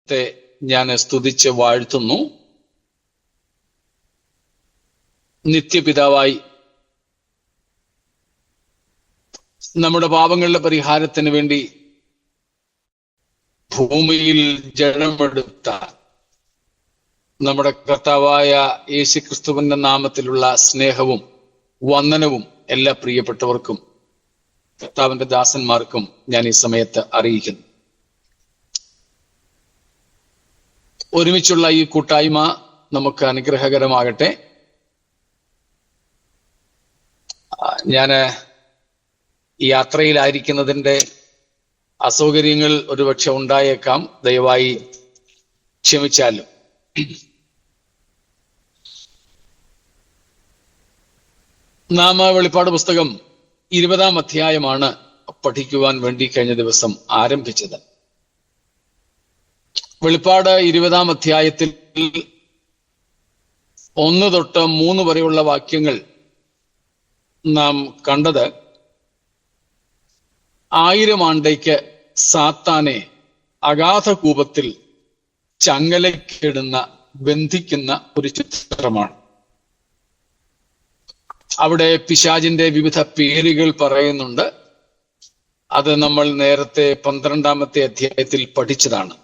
ത്തെ ഞാൻ സ്തുതിച്ച് വാഴ്ത്തുന്നു. നിത്യപിതാവായി നമ്മുടെ പാപങ്ങളുടെ പരിഹാരത്തിന് വേണ്ടി ഭൂമിയിൽ ജനമെടുത്ത നമ്മുടെ കർത്താവായ യേശുക്രിസ്തുവിന്റെ നാമത്തിലുള്ള സ്നേഹവും വന്ദനവും എല്ലാ പ്രിയപ്പെട്ടവർക്കും കർത്താവിന്റെ ദാസന്മാർക്കും ഞാൻ ഈ സമയത്ത് അറിയിക്കുന്നു. ഒരുമിച്ചുള്ള ഈ കൂട്ടായ്മ നമുക്ക് അനുഗ്രഹകരമാകട്ടെ. ഞാൻ യാത്രയിലായിരിക്കുന്നതിൻ്റെ അസൗകര്യങ്ങൾ ഒരുപക്ഷെ ഉണ്ടായേക്കാം, ദയവായി ക്ഷമിച്ചാലും. നാം വെളിപ്പാട് പുസ്തകം 20-ാം അധ്യായമാണ് പഠിക്കുവാൻ വേണ്ടി കഴിഞ്ഞ ദിവസം ആരംഭിച്ചത്. വെളിപ്പാട് 20-ാം അധ്യായത്തിൽ 1 തൊട്ട് 3 വരെയുള്ള വാക്യങ്ങൾ നാം കണ്ടത് 1000 ആണ്ടേക്ക് സാത്താനെ അഗാധ കൂപത്തിൽ ചങ്ങലക്കിടുന്ന ബന്ധിക്കുന്ന ഒരു ചിത്രമാണ്. അവിടെ പിശാചിന്റെ വിവിധ പേരുകൾ പറയുന്നുണ്ട്. അത് നമ്മൾ നേരത്തെ 12-ാമത്തെ അധ്യായത്തിൽ പഠിച്ചതാണ്.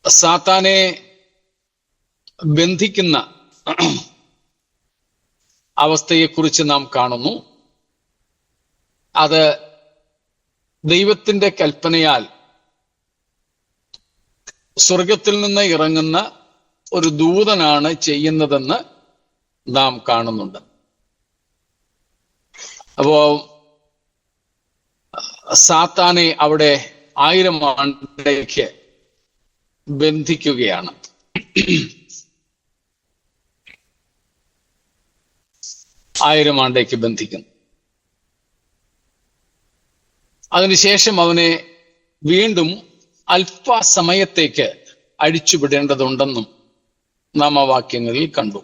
സാത്താനെ ബന്ധിക്കുന്ന അവസ്ഥയെക്കുറിച്ച് നാം കാണുന്നു. അത് ദൈവത്തിന്റെ കൽപ്പനയാൽ സ്വർഗത്തിൽ നിന്ന് ഇറങ്ങുന്ന ഒരു ദൂതനാണ് ചെയ്യുന്നതെന്ന് നാം കാണുന്നുണ്ട്. അപ്പോ സാത്താനെ അവിടെ 1000 ആണ്ടേക്ക് ബന്ധിക്കുകയാണ്. ആണ്ടേക്ക് ബന്ധിക്കുന്നു. അതിനുശേഷം അവനെ വീണ്ടും അല്പസമയത്തേക്ക് അഴിച്ചുവിടേണ്ടതുണ്ടെന്നും നാം ആ വാക്യങ്ങളിൽ കണ്ടു.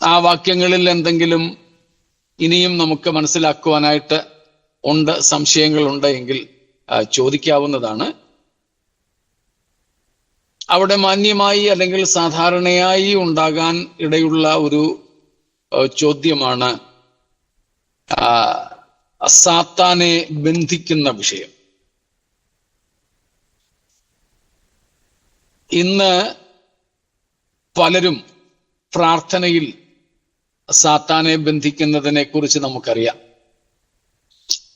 ആ വാക്യങ്ങളിൽ എന്തെങ്കിലും ഇനിയും നമുക്ക് മനസ്സിലാക്കുവാനായിട്ട് ഉണ്ട്, സംശയങ്ങളുണ്ട് എങ്കിൽ ചോദിക്കാവുന്നതാണ്. അവിടെ മാന്യമായി അല്ലെങ്കിൽ സാധാരണയായി ഉണ്ടാകാൻ ഇടയുള്ള ഒരു ചോദ്യമാണ് സാത്താനെ ബന്ധിക്കുന്ന വിഷയം. ഇന്ന് പലരും പ്രാർത്ഥനയിൽ സാത്താനെ ബന്ധിക്കുന്നതിനെ കുറിച്ച് നമുക്കറിയാം.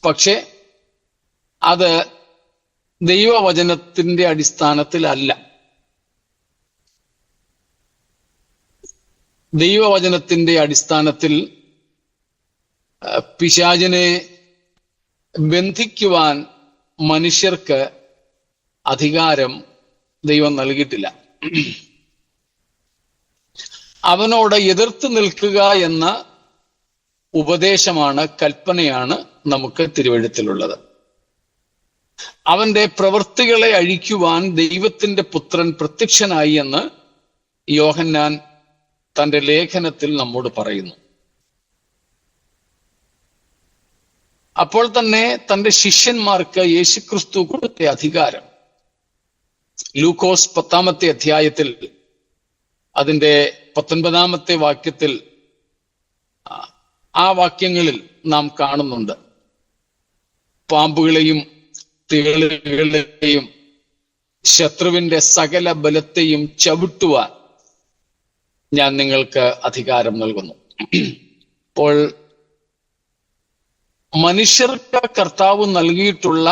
പക്ഷെ അത് ദൈവവചനത്തിന്റെ അടിസ്ഥാനത്തിലല്ല. ദൈവവചനത്തിന്റെ അടിസ്ഥാനത്തിൽ പിശാചിനെ ബന്ധിക്കുവാൻ മനുഷ്യർക്ക് അധികാരം ദൈവം നൽകിയിട്ടില്ല. അവനോട് എതിർത്ത് നിൽക്കുക എന്ന ഉപദേശമാണ്, കൽപ്പനയാണ് നമുക്ക് തിരുവെഴുത്തിലുള്ളത്. അവന്റെ പ്രവൃത്തികളെ അഴിക്കുവാൻ ദൈവത്തിന്റെ പുത്രൻ പ്രത്യക്ഷനായി എന്ന് യോഹന്നാൻ തന്റെ ലേഖനത്തിൽ നമ്മോട് പറയുന്നു. അപ്പോൾ തന്നെ തന്റെ ശിഷ്യന്മാർക്ക് യേശുക്രിസ്തു കൊടുത്ത അധികാരം ലൂക്കോസ് 10-ാമത്തെ അധ്യായത്തിൽ അതിന്റെ 19-ാമത്തെ വാക്യത്തിൽ ആ വാക്യങ്ങളിൽ നാം കാണുന്നുണ്ട്. പാമ്പുകളെയും തേളുകളെയും ശത്രുവിന്റെ സകല ബലത്തെയും ചവിട്ടുവാൻ ഞാൻ നിങ്ങൾക്ക് അധികാരം നൽകുന്നു. അപ്പോൾ മനുഷ്യർക്ക് കർത്താവ് നൽകിയിട്ടുള്ള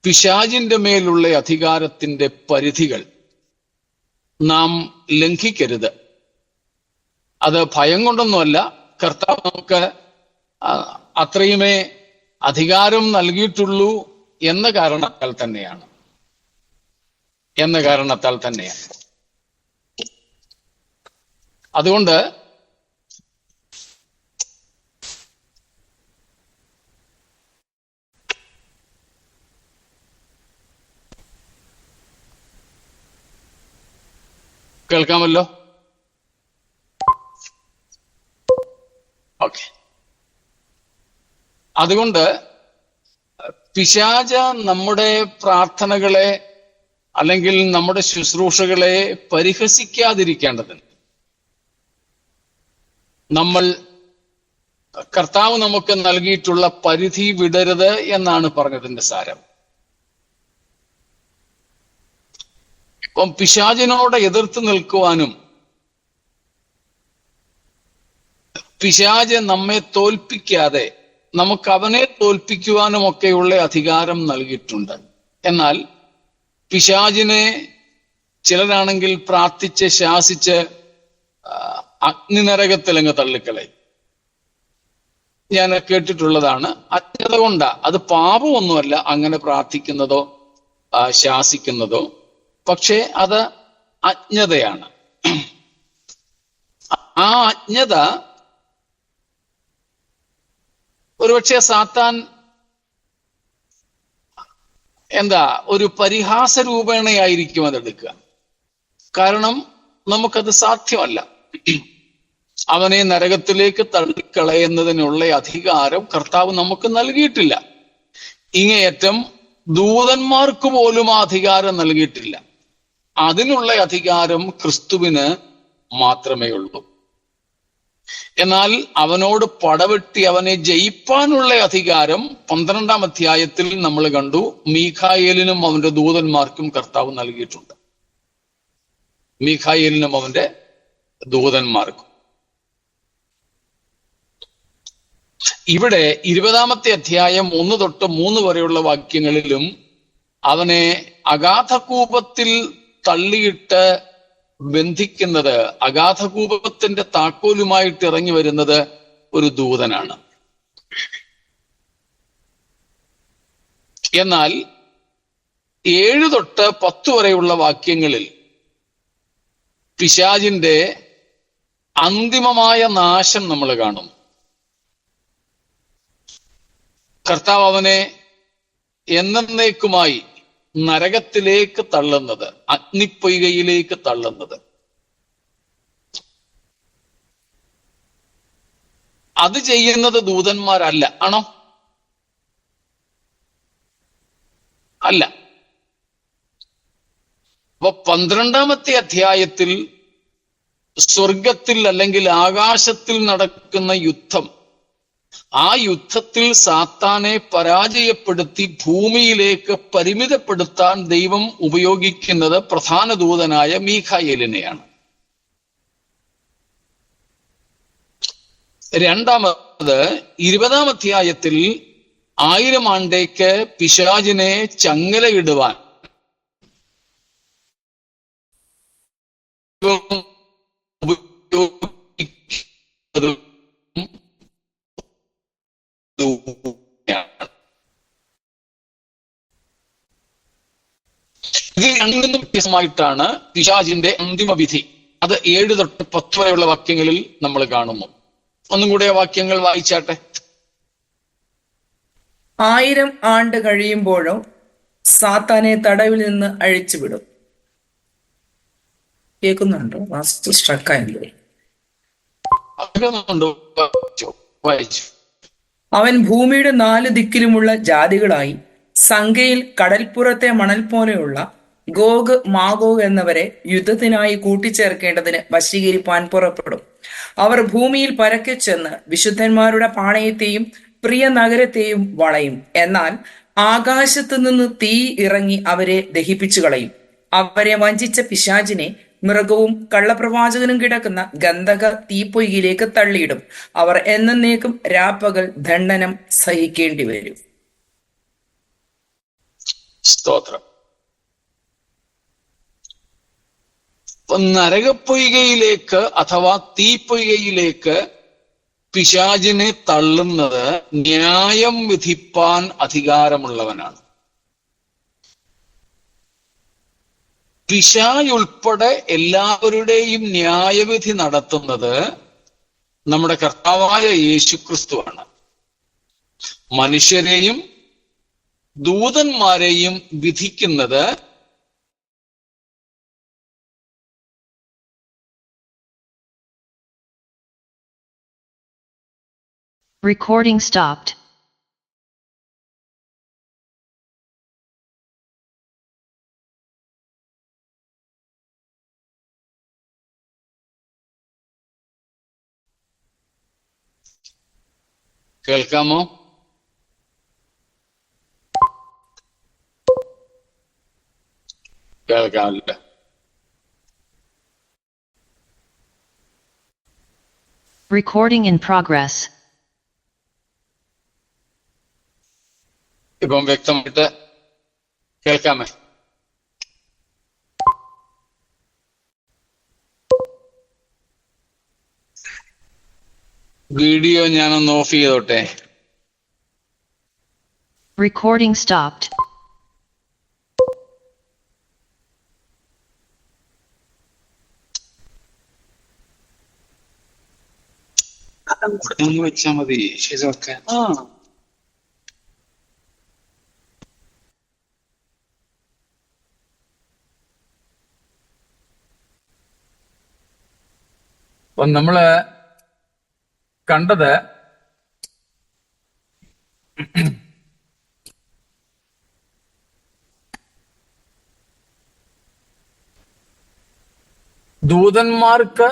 പിശാചിന്റെ മേലുള്ള അധികാരത്തിന്റെ പരിധികൾ നാം ലംഘിക്കരുത്. അത് ഭയം കൊണ്ടൊന്നുമല്ല. കർത്താവ് നമുക്ക് അത്രയുമേ അധികാരം നൽകിയിട്ടുള്ളൂ എന്ന കാരണത്താൽ തന്നെയാണ്. അതുകൊണ്ട് കേൾക്കാമല്ലോ? ഓക്കെ. അതുകൊണ്ട് പിശാച് നമ്മുടെ പ്രാർത്ഥനകളെ അല്ലെങ്കിൽ നമ്മുടെ ശുശ്രൂഷകളെ പരിഹസിക്കാതിരിക്കേണ്ടതിന് നമ്മൾ കർത്താവ് നമുക്ക് നൽകിയിട്ടുള്ള പരിധി വിടരുത് എന്നാണ് പറഞ്ഞതിന്റെ സാരം. ഇപ്പം പിശാചിനോട് എതിർത്ത് നിൽക്കുവാനും പിശാച് നമ്മെ തോൽപ്പിക്കാതെ നമുക്ക് അവനെ തോൽപ്പിക്കുവാനും ഒക്കെയുള്ള അധികാരം നൽകിയിട്ടുണ്ട്. എന്നാൽ പിശാചിനെ ചിലരാണെങ്കിൽ പ്രാർത്ഥിച്ച് ശാസിച്ച് അഗ്നിനരകത്തിലങ്ങ് തള്ളിക്കളയും. ഞാൻ കേട്ടിട്ടുള്ളതാണ്. അജ്ഞത കൊണ്ടാ, അത് പാപമൊന്നുമല്ല അങ്ങനെ പ്രാർത്ഥിക്കുന്നതോ ശാസിക്കുന്നതോ, പക്ഷേ അത് അജ്ഞതയാണ്. ആ അജ്ഞത ഒരുപക്ഷെ സാത്താൻ ഒരു പരിഹാസ രൂപേണയായിരിക്കും അതെടുക്കുക. കാരണം നമുക്കത് സാധ്യമല്ല. അവനെ നരകത്തിലേക്ക് തള്ളിക്കളയുന്നതിനുള്ള അധികാരം കർത്താവ് നമുക്ക് നൽകിയിട്ടില്ല. ഇങ്ങേയറ്റം ദൂതന്മാർക്ക് പോലും ആ അധികാരം നൽകിയിട്ടില്ല. അതിനുള്ള അധികാരം ക്രിസ്തുവിന് മാത്രമേ ഉള്ളൂ. എന്നാൽ അവനോട് പടവെട്ടി അവനെ ജയിപ്പാനുള്ള അധികാരം 12-ാം അധ്യായത്തിൽ നമ്മൾ കണ്ടു. മീഖായേലിനും അവന്റെ ദൂതന്മാർക്കും കർത്താവ് നൽകിയിട്ടുണ്ട്. മീഖായേലിനും അവന്റെ ദൂതന്മാർക്കും. ഇവിടെ 20-ാമത്തെ അധ്യായം 1 തൊട്ട് 3 വരെയുള്ള വാക്യങ്ങളിലും അവനെ അഗാധകൂപത്തിൽ തള്ളിയിട്ട് ബന്ധിക്കുന്നത്, അഗാധകൂപത്തിന്റെ താക്കോലുമായിട്ട് ഇറങ്ങി വരുന്നത് ഒരു ദൂതനാണ്. എന്നാൽ 7 തൊട്ട് 10 വരെയുള്ള വാക്യങ്ങളിൽ പിശാചിന്റെ അന്തിമമായ നാശം നമ്മൾ കാണും. കർത്താവ് അവനെ എന്നേക്കുമായി നരകത്തിലേക്ക് തള്ളുന്നത്, അഗ്നിപ്പൊയ്കയിലേക്ക് തള്ളുന്നത്. അത് ചെയ്യുന്നത് ദൂതന്മാരല്ല, ആണോ? അല്ല. അപ്പൊ 12-ാമത്തെ അധ്യായത്തിൽ സ്വർഗത്തിൽ അല്ലെങ്കിൽ ആകാശത്തിൽ നടക്കുന്ന യുദ്ധം, ആ യുദ്ധത്തിൽ സാത്താനെ പരാജയപ്പെടുത്തി ഭൂമിയിലേക്ക് പരിമിതപ്പെടുത്താൻ ദൈവം ഉപയോഗിക്കുന്നത് പ്രധാന ദൂതനായ മീഖായേലിനെയാണ്. രണ്ടാമത് 20-ാം അധ്യായത്തിൽ 1000 ആണ്ടേക്ക് പിശാചിനെ ചങ്ങലയിടുവാൻ ഇത് രണ്ടും വ്യത്യസ്തമായിട്ടാണ് പിശാചിന്റെ അന്തിമ വിധി. അത് 7 തൊട്ട് 10 വരെയുള്ള വാക്യങ്ങളിൽ നമ്മൾ കാണുന്നു. ഒന്നും കൂടെ വാക്യങ്ങൾ വായിച്ചാട്ടെ. 1000 ആണ്ട് കഴിയുമ്പോഴോ സാത്താനെ തടവിൽ നിന്ന് അഴിച്ചുവിടും. കേൾക്കുന്നുണ്ടോ? സ്ട്രക്കായല്ലോ. വായിച്ചു. അവൻ ഭൂമിയുടെ 4 ദിക്കിലുമുള്ള ജാതികളായി സംഖ്യയിൽ കടൽപ്പുറത്തെ മണൽ പോലെയുള്ള ഗോഗ് മാഗോഗ് എന്നവരെ യുദ്ധത്തിനായി കൂട്ടിച്ചേർക്കേണ്ടതിന് വശീകരിപ്പാൻ പുറപ്പെടും. അവർ ഭൂമിയിൽ പരക്കെ ചെന്ന് വിശുദ്ധന്മാരുടെ പാളയത്തെയും പ്രിയ നഗരത്തെയും വളയും. എന്നാൽ ആകാശത്തു നിന്ന് തീ ഇറങ്ങി അവരെ ദഹിപ്പിച്ചു കളയും. അവരെ വഞ്ചിച്ച പിശാചിനെ മൃഗവും കള്ളപ്രവാചകനും കിടക്കുന്ന ഗന്ധക തീപ്പൊയ്യിലേക്ക് തള്ളിയിടും. അവർ എന്നേക്കും രാപ്പകൽ ദണ്ഡനം സഹിക്കേണ്ടി വരും. സ്തോത്രം. നരകപ്പൊയ്കയിലേക്ക് അഥവാ തീപ്പൊയ്കയിലേക്ക് പിശാചിനെ തള്ളുന്നത് ന്യായം വിധിപ്പാൻ അധികാരമുള്ളവനാണ്. പിശാച് ഉൾപ്പെടെ എല്ലാവരുടെയും ന്യായവിധി നടത്തുന്നത് നമ്മുടെ കർത്താവായ യേശുക്രിസ്തുവാണ്. മനുഷ്യരെയും ദൂതന്മാരെയും വിധിക്കുന്നത് Recording stopped. കേൾക്കാമോ? കേൾക്കാമല്ല. Recording in progress. ഇപ്പം വ്യക്തമായിട്ട് കേൾക്കാമേ? വീഡിയോ ഞാനൊന്ന് ഓഫ് ചെയ്തോട്ടെ. Recording stopped. ഒന്ന് വെച്ചാ മതി. ശരിയൊക്കെ അപ്പൊ നമ്മള് കണ്ടത് ദൂതന്മാർക്ക്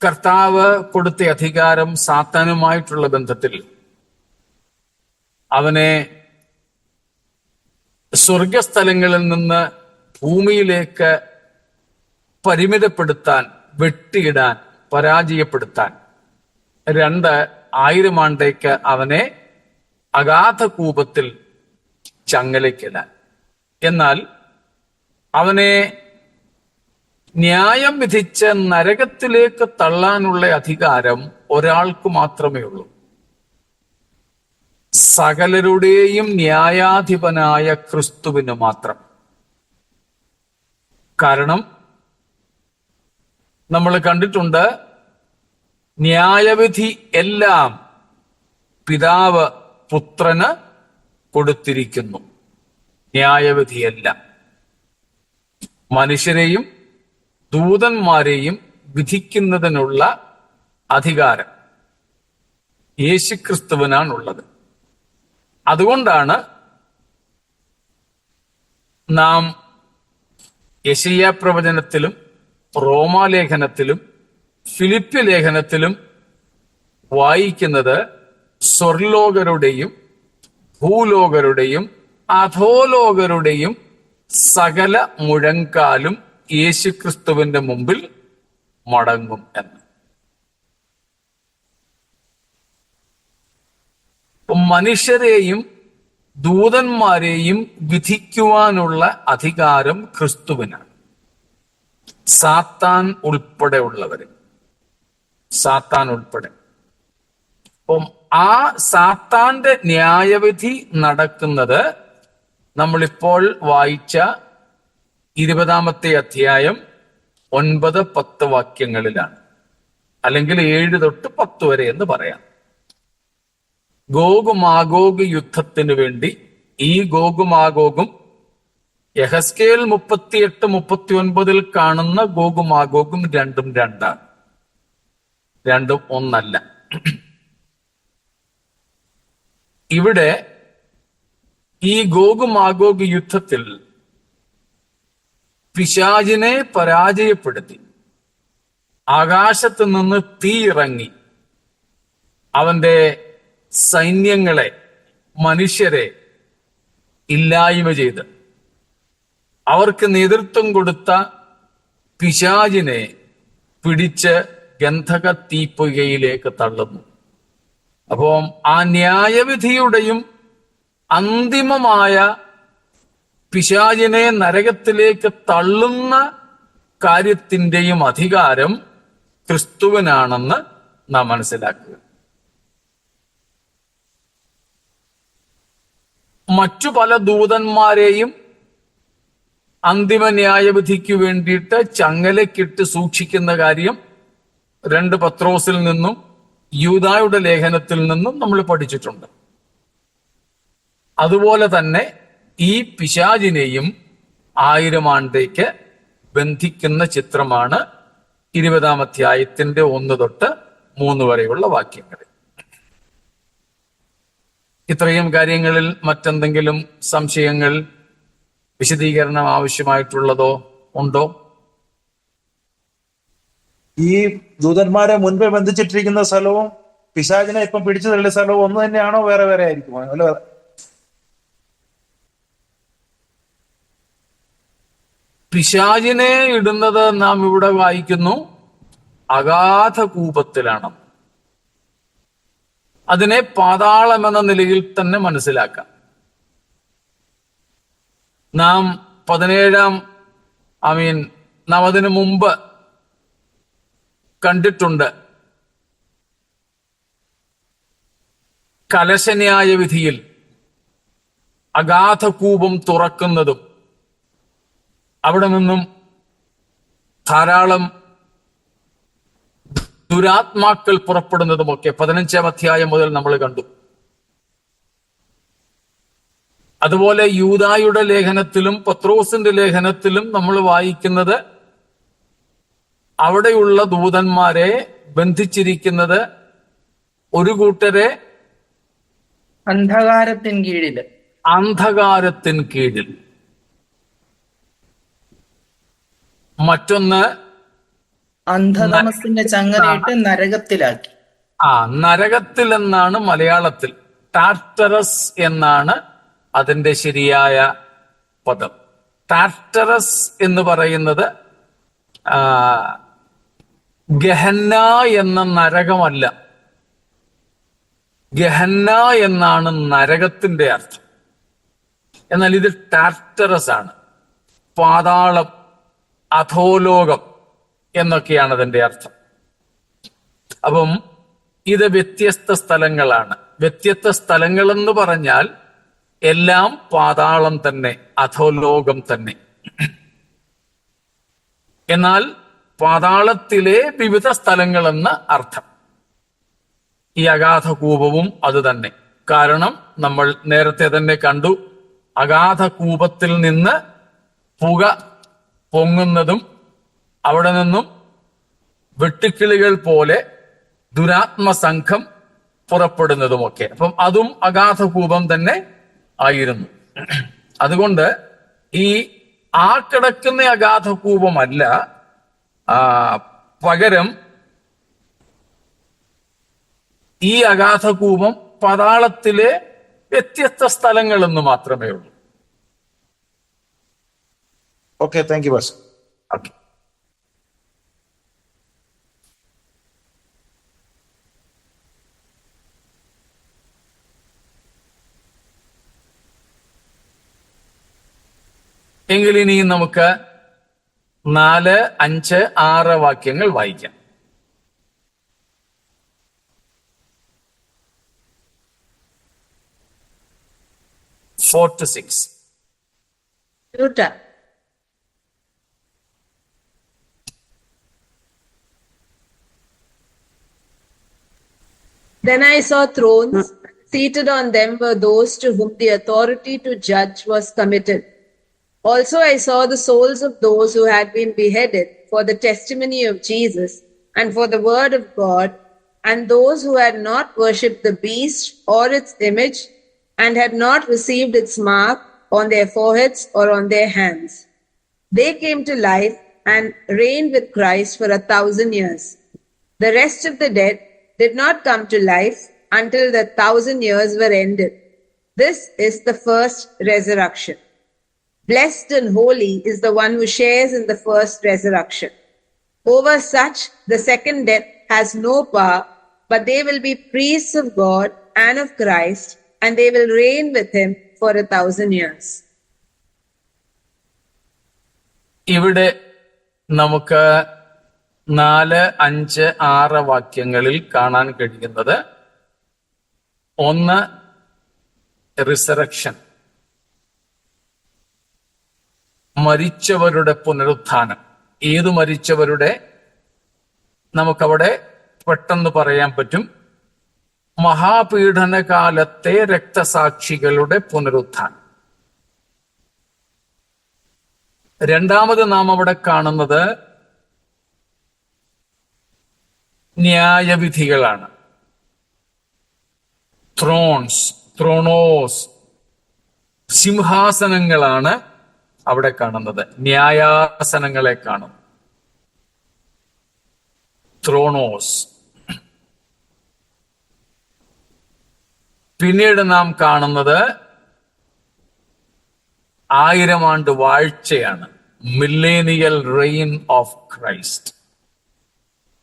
കർത്താവ് കൊടുത്ത അധികാരം സാത്താനുമായിട്ടുള്ള ബന്ധത്തിൽ അവനെ സ്വർഗസ്ഥലങ്ങളിൽ നിന്ന് ഭൂമിയിലേക്ക് പരിമിതപ്പെടുത്താൻ, വെട്ടിയിടാൻ, പരാജയപ്പെടുത്താൻ, 2000 ആണ്ടേക്ക് അവനെ അഗാധ കൂപത്തിൽ ചങ്ങലയ്ക്കിടാൻ. എന്നാൽ അവനെ ന്യായം വിധിച്ച് നരകത്തിലേക്ക് തള്ളാനുള്ള അധികാരം ഒരാൾക്ക് മാത്രമേ ഉള്ളൂ. സകലരുടെയും ന്യായാധിപനായ ക്രിസ്തുവിന് മാത്രം. കാരണം നമ്മൾ കണ്ടിട്ടുണ്ട്, ന്യായവിധി എല്ലാം പിതാവ് പുത്രന് കൊടുത്തിരിക്കുന്നു. ന്യായവിധിയെല്ലാം മനുഷ്യരെയും ദൂതന്മാരെയും വിധിക്കുന്നതിനുള്ള അധികാരം യേശുക്രിസ്തുവിനാണുള്ളത്. അതുകൊണ്ടാണ് നാം യെശയ്യാ പ്രവചനത്തിലും റോമാലേഖനത്തിലും ഫിലിപ്പി ലേഖനത്തിലും വായിക്കുന്നത്, സ്വർലോകരുടെയും ഭൂലോകരുടെയും അധോലോകരുടെയും സകല മുഴങ്കാലും യേശുക്രിസ്തുവിന്റെ മുമ്പിൽ മടങ്ങും എന്ന്. മനുഷ്യരെയും ദൂതന്മാരെയും വിധിക്കുവാനുള്ള അധികാരം ക്രിസ്തുവിനാണ്. സാത്താൻ ഉൾപ്പെടെ ഉള്ളവര്, സാത്താൻ ഉൾപ്പെടെ. അപ്പം ആ സാത്താന്റെ ന്യായവിധി നടക്കുന്നത് നമ്മളിപ്പോൾ വായിച്ച 20-ാമത്തെ അധ്യായം 9-10 വാക്യങ്ങളിലാണ്, അല്ലെങ്കിൽ 7 തൊട്ട് 10 വരെ എന്ന് പറയാം. ഗോഗ് മാഗോഗ് യുദ്ധത്തിന് വേണ്ടി ഈ ഗോഗ് മാഗോഗും യെഹെസ്കേൽ 38-39 കാണുന്ന ഗോഗ് മാഗോഗും രണ്ടും രണ്ടാണ്, രണ്ടും ഒന്നല്ല. ഇവിടെ ഈ ഗോഗ് മാഗോഗ് യുദ്ധത്തിൽ പിശാചിനെ പരാജയപ്പെടുത്തി ആകാശത്ത് നിന്ന് തീ ഇറങ്ങി അവന്റെ സൈന്യങ്ങളെ, മനുഷ്യരെ ഇല്ലായ്മ ചെയ്ത് അവർക്ക് നേതൃത്വം കൊടുത്ത പിശാചിനെ പിടിച്ച് ഗന്ധക തീപ്പുകയിലേക്ക് തള്ളുന്നു. അപ്പം ആ ന്യായവിധിയുടെയും അന്തിമമായ പിശാചിനെ നരകത്തിലേക്ക് തള്ളുന്ന കാര്യത്തിന്റെയും അധികാരം ക്രിസ്തുവിനാണെന്ന് നാം മനസ്സിലാക്കുക. മറ്റു പല ദൂതന്മാരെയും അന്തിമ ന്യായവിധിക്ക് വേണ്ടിയിട്ട് ചങ്ങലക്കിട്ട് സൂക്ഷിക്കുന്ന കാര്യം 2 പത്രോസിൽ നിന്നും യൂദായുടെ ലേഖനത്തിൽ നിന്നും നമ്മൾ പഠിച്ചിട്ടുണ്ട്. അതുപോലെ തന്നെ ഈ പിശാചിനെയും 1000 ആണ്ടേക്ക് ബന്ധിക്കുന്ന ചിത്രമാണ് 20-ാം അധ്യായത്തിന്റെ 1 തൊട്ട് 3 വരെയുള്ള വാക്യങ്ങൾ. ഇത്രയും കാര്യങ്ങളിൽ മറ്റെന്തെങ്കിലും സംശയങ്ങൾ, വിശദീകരണം ആവശ്യമായിട്ടുള്ളതോ ഉണ്ടോ? ഈ ദൂതന്മാരെ മുൻപേ ബന്ധിച്ചിട്ടിരിക്കുന്ന സ്ഥലവും പിശാചിനെ ഇപ്പം പിടിച്ചു തള്ളിയ സ്ഥലവും ഒന്ന് തന്നെയാണോ, വേറെ വേറെ ആയിരിക്കുമോ? അല്ല, പിശാചിനെ ഇടുന്നത് നാം ഇവിടെ വായിക്കുന്നു അഗാധ കൂപത്തിലാണ്. അതിനെ പാതാളം എന്ന നിലയിൽ തന്നെ മനസ്സിലാക്കാം. നാം 17 നാം അതിനു മുമ്പ് കണ്ടിട്ടുണ്ട്. കലശന്യായ വിധിയിൽ അഗാധ കൂപം തുറക്കുന്നതും അവിടെ നിന്നും ധാരാളം ദുരാത്മാക്കൾ പുറപ്പെടുന്നതുമൊക്കെ 15-ാം അധ്യായം മുതൽ നമ്മൾ കണ്ടു. അതുപോലെ യൂദായുടെ ലേഖനത്തിലും പത്രോസിന്റെ ലേഖനത്തിലും നമ്മൾ വായിക്കുന്നത് അവിടെയുള്ള ദൂതന്മാരെ ബന്ധിച്ചിരിക്കുന്നത് ഒരു കൂട്ടരെ അന്ധകാരത്തിൻ കീഴിൽ, മറ്റൊന്ന് അന്ധതമസിന്റെ ചങ്ങലയിട്ട് നരകത്തിലാക്കി. നരകത്തിൽ എന്നാണ് മലയാളത്തിൽ, ടാർട്ടറസ് എന്നാണ് അതിന്റെ ശരിയായ പദം. ടാർട്ടറസ് എന്ന് പറയുന്നത് ഗഹന്ന എന്ന നരകമല്ല, ഗഹന്ന എന്നാണ് നരകത്തിന്റെ അർത്ഥം. എന്നാൽ ഇത് ടാർട്ടറസ് ആണ്, പാതാളം, അധോലോകം എന്നൊക്കെയാണ് അതിന്റെ അർത്ഥം. അപ്പം ഇത് വ്യത്യസ്ത സ്ഥലങ്ങളാണ്. വ്യത്യസ്ത സ്ഥലങ്ങളെന്ന് പറഞ്ഞാൽ എല്ലാം പാതാളം തന്നെ, അധോലോകം തന്നെ. എന്നാൽ പാതാളത്തിലെ വിവിധ സ്ഥലങ്ങളെന്ന് അർത്ഥം. ഈ അഗാധകൂപവും അത് തന്നെ. കാരണം നമ്മൾ നേരത്തെ തന്നെ കണ്ടു, അഗാധകൂപത്തിൽ നിന്ന് പുക പൊങ്ങുന്നതും അവിടെ നിന്നും വെട്ടുക്കിളികൾ പോലെ ദുരാത്മസംഘം പുറപ്പെടുന്നതുമൊക്കെ. അപ്പം അതും അഗാധകൂപം തന്നെ ആയിരുന്നു. അതുകൊണ്ട് ഈ കിടക്കുന്ന അഗാധകൂപമല്ല, പകരം ഈ അഗാധകൂപം പാതാളത്തിലെ വ്യത്യസ്ത സ്ഥലങ്ങളെന്ന് മാത്രമേ ഉള്ളൂ. Okay, thank you pastor. Okay. എങ്കിൽ ഇനി നമുക്ക് 4, 5, 6 വാക്യങ്ങൾ വായിക്കാം. Four to 6. Then I saw thrones, seated on them were those to whom the authority to judge was committed. Also I saw the souls of those who had been beheaded for the testimony of Jesus and for the word of God, and those who had not worshipped the beast or its image, and had not received its mark on their foreheads or on their hands. They came to life and reigned with Christ for 1,000 years. The rest of the dead did not come to life until the 1,000 years were ended. This is the first resurrection. Blessed and holy is the one who shares in the first resurrection. Over such, the second death has no power, but they will be priests of God and of Christ, and they will reign with him for 1,000 years. ഇവിടെ നമുക്ക് 4, 5, 6 വാക്യങ്ങളിൽ കാണാൻ കഴിയുന്നത്, ഒന്ന് resurrection, മരിച്ചവരുടെ പുനരുത്ഥാനം. ഏതു മരിച്ചവരുടെ? നമുക്കവിടെ പെട്ടെന്ന് പറയാൻ പറ്റും, മഹാപീഡന കാലത്തെ രക്തസാക്ഷികളുടെ പുനരുത്ഥാനം. രണ്ടാമത് നാം അവിടെ കാണുന്നത് ന്യായവിധികളാണ്. ത്രോണോസ്, സിംഹാസനങ്ങളാണ് അവിടെ കാണുന്നത്. ന്യായാസനങ്ങളെ കാണും. ത്രോണോസ്. പിന്നീട് നാം കാണുന്നത് 1000 ആണ്ട് വാഴ്ചയാണ്, മില്ലേനിയൽ റെയിൻ ഓഫ് ക്രൈസ്റ്റ്.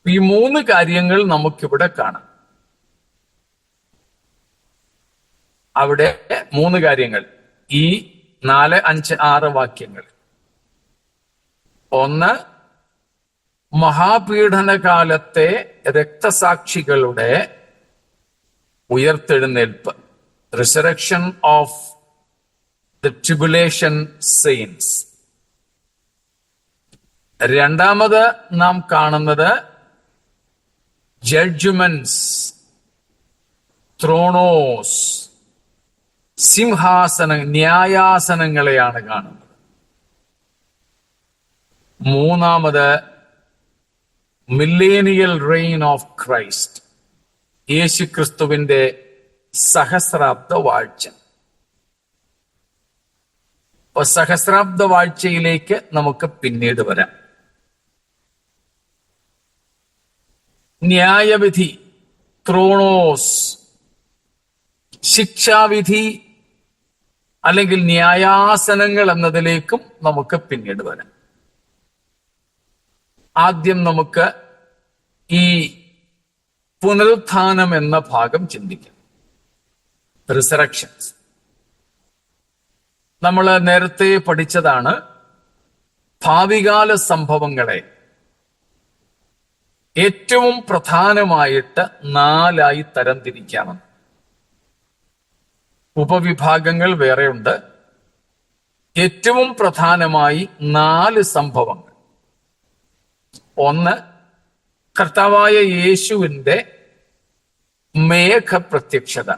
ഈ 3 കാര്യങ്ങൾ നമുക്കിവിടെ കാണാം. അവിടെ 3 കാര്യങ്ങൾ ഈ 4, 5, 6 വാക്യങ്ങൾ. ഒന്ന്, മഹാപീഡനകാലത്തെ രക്തസാക്ഷികളുടെ ഉയർത്തെഴുന്നേൽപ്പ്, resurrection of the tribulation saints. രണ്ടാമത് നാം കാണുന്നത് ജഡ്ജ്മെന്റ്സ്, ത്രോണോസ്, ന്യായാസനങ്ങളെയാണ് കാണുന്നത്. മൂന്നാമത് മില്ലേനിയൽ റെയിൻ ഓഫ് ക്രൈസ്റ്റ്, യേശു ക്രിസ്തുവിന്റെ സഹസ്രാബ്ദ വാഴ്ച. അപ്പൊ സഹസ്രാബ്ദ വാഴ്ചയിലേക്ക് നമുക്ക് പിന്നീട് വരാം. ന്യായവിധി, ത്രോണോസ്, ശിക്ഷാവിധി അല്ലെങ്കിൽ ന്യായാസനങ്ങൾ എന്നതിലേക്കും നമുക്ക് പിന്നീട് വരാം. ആദ്യം നമുക്ക് ഈ പുനരുത്ഥാനം എന്ന ഭാഗം ചിന്തിക്കാം. റിസറക്ഷൻസ് നമ്മൾ നേരത്തെ പഠിച്ചതാണ്. ഭാവികാല സംഭവങ്ങളെ ഏറ്റവും പ്രധാനമായിട്ട് 4 തരംതിരിക്കാമെന്ന്. ഉപവിഭാഗങ്ങൾ വേറെയുണ്ട്. ഏറ്റവും പ്രധാനമായി 4 സംഭവങ്ങൾ. ഒന്ന്, കർത്താവായ യേശുവിന്റെ മേഘപ്രത്യക്ഷത,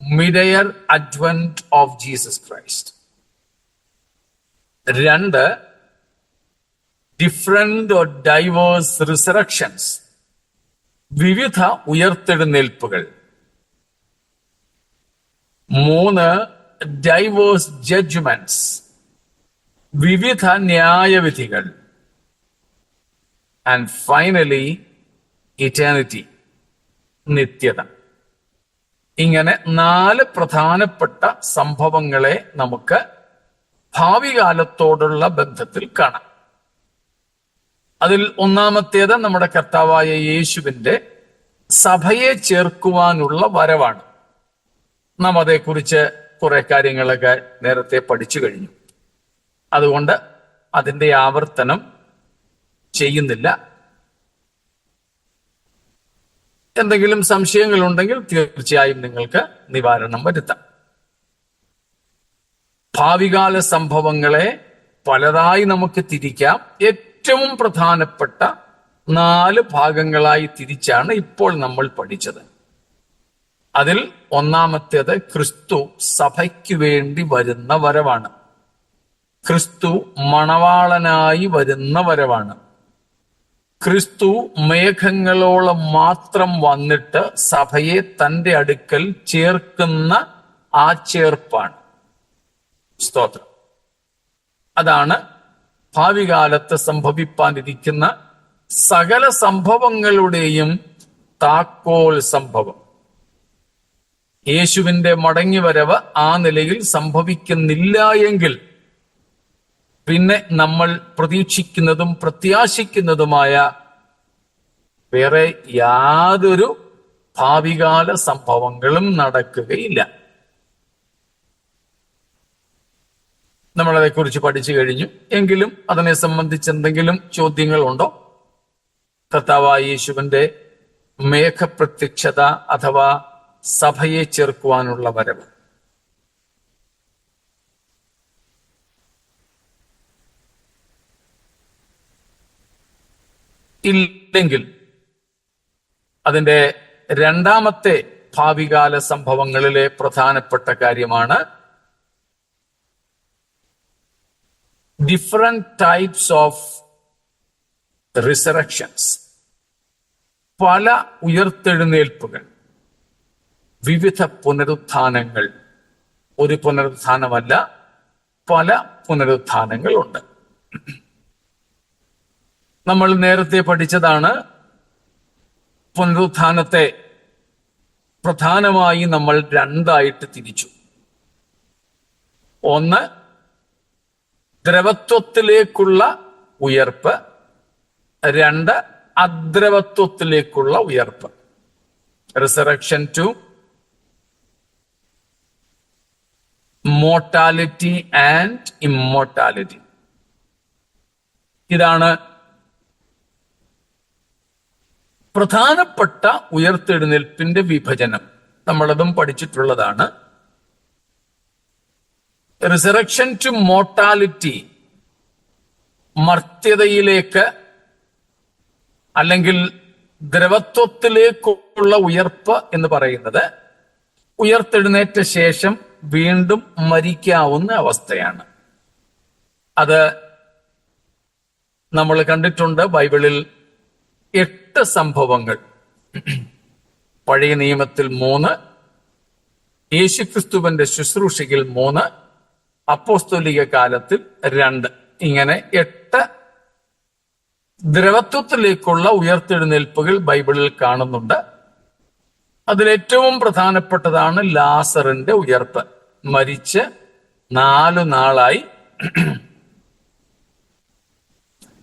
midair advent of Jesus Christ. 2, different or diverse resurrections, വിവിധ ഉയർത്തെഴുന്നേൽപ്പുകൾ. 3, ഡൈവേഴ്സ് ജഡ്ജ്മെന്റ്സ്, വിവിധ ന്യായവിധികൾ. ആൻഡ് ഫൈനലി ഇറ്റേണിറ്റി, നിത്യത. ഇങ്ങനെ 4 പ്രധാനപ്പെട്ട സംഭവങ്ങളെ നമുക്ക് ഭാവി കാലത്തോടുള്ള ബന്ധത്തിൽ കാണാം. അതിൽ ഒന്നാമത്തേത് നമ്മുടെ കർത്താവായ യേശുവിന്റെ സഭയെ ചേർക്കുവാനുള്ള വരവാണ്. നാം അതേക്കുറിച്ച് കുറെ കാര്യങ്ങളൊക്കെ നേരത്തെ പഠിച്ചു കഴിഞ്ഞു. അതുകൊണ്ട് അതിന്റെ ആവർത്തനം ചെയ്യുന്നില്ല. എന്തെങ്കിലും സംശയങ്ങളുണ്ടെങ്കിൽ തീർച്ചയായും നിങ്ങൾക്ക് നിവാരണം വരുത്താം. ഭാവികാല സംഭവങ്ങളെ പലതായി നമുക്ക് തിരിക്കാം. ഏറ്റവും പ്രധാനപ്പെട്ട 4 ഭാഗങ്ങളായി തിരിച്ചാണ് ഇപ്പോൾ നമ്മൾ പഠിച്ചത്. അതിൽ ഒന്നാമത്തേത് ക്രിസ്തു സഭയ്ക്ക് വേണ്ടി വരുന്ന വരവാണ്. ക്രിസ്തു മണവാളനായി വരുന്ന വരവാണ്. ക്രിസ്തു മേഘങ്ങളോളം മാത്രം വന്നിട്ട് സഭയെ തന്റെ അടുക്കൽ ചേർക്കുന്ന ആ ചേർപ്പാണ്. സ്തോത്രം. അതാണ് ഭാവി കാലത്ത് സംഭവിപ്പാനിരിക്കുന്ന സകല സംഭവങ്ങളുടെയും താക്കോൽ സംഭവം. യേശുവിന്റെ മടങ്ങിവരവ് ആ നിലയിൽ സംഭവിക്കുന്നില്ല എങ്കിൽ പിന്നെ നമ്മൾ പ്രതീക്ഷിക്കുന്നതും പ്രത്യാശിക്കുന്നതുമായ വേറെ യാതൊരു ഭാവികാല സംഭവങ്ങളും നടക്കുകയില്ല. നമ്മളതേക്കുറിച്ച് പഠിച്ചു കഴിഞ്ഞു. എങ്കിലും അതിനെ സംബന്ധിച്ച് എന്തെങ്കിലും ചോദ്യങ്ങളുണ്ടോ? കർത്താവായ യേശുവിന്റെ മേഘപ്രത്യക്ഷത അഥവാ സഭയെ ചേർക്കുവാനുള്ള വരവ്. ഇല്ലെങ്കിൽ അതിന്റെ രണ്ടാമത്തെ ഭാവികാല സംഭവങ്ങളിലെ പ്രധാനപ്പെട്ട കാര്യമാണ് ഡിഫറെന്റ് ടൈപ്സ് ഓഫ് റിസറക്ഷൻസ്. പല ഉയർത്തെഴുന്നേൽപ്പുകൾ, വിവിധ പുനരുത്ഥാനങ്ങൾ. ഒരു പുനരുത്ഥാനമല്ല, പല പുനരുത്ഥാനങ്ങളുണ്ട്. നമ്മൾ നേരത്തെ പഠിച്ചതാണ് പുനരുത്ഥാനത്തെ പ്രധാനമായി നമ്മൾ രണ്ടായിട്ട് തിരിച്ചു. ഒന്ന്, ദ്രവത്വത്തിലേക്കുള്ള ഉയർപ്പ്. രണ്ട്, അദ്രവത്വത്തിലേക്കുള്ള ഉയർപ്പ്. Resurrection to mortality and immortality. ഇതാണ് പ്രധാനപ്പെട്ട ഉയർത്തെഴുന്നേൽപ്പിന്റെ വിഭജനം. നമ്മളതും പഠിച്ചിട്ടുള്ളതാണ്. റിസറക്ഷൻ ടു മോർട്ടാലിറ്റി, മർത്യതയിലേക്ക് അല്ലെങ്കിൽ ദ്രവത്വത്തിലേക്കുള്ള ഉയർപ്പ് എന്ന് പറയുന്നത് ഉയർത്തെഴുന്നേറ്റ ശേഷം വീണ്ടും മരിക്കാവുന്ന അവസ്ഥയാണ്. അത് നമ്മൾ കണ്ടിട്ടുണ്ട്. ബൈബിളിൽ 8 സംഭവങ്ങൾ, പഴയ നിയമത്തിൽ 3, യേശുക്രിസ്തുവിന്റെ ശുശ്രൂഷയിൽ 3, അപ്പോസ്തോലിക കാലത്തിൽ 2, ഇങ്ങനെ 8 ദ്രവത്വത്തിലേക്കുള്ള ഉയർത്തെഴുന്നേൽപ്പുകൾ ബൈബിളിൽ കാണുന്നുണ്ട്. അതിലേറ്റവും പ്രധാനപ്പെട്ടതാണ് ലാസറിന്റെ ഉയർപ്പ്. മരിച്ച് 4 നാളായി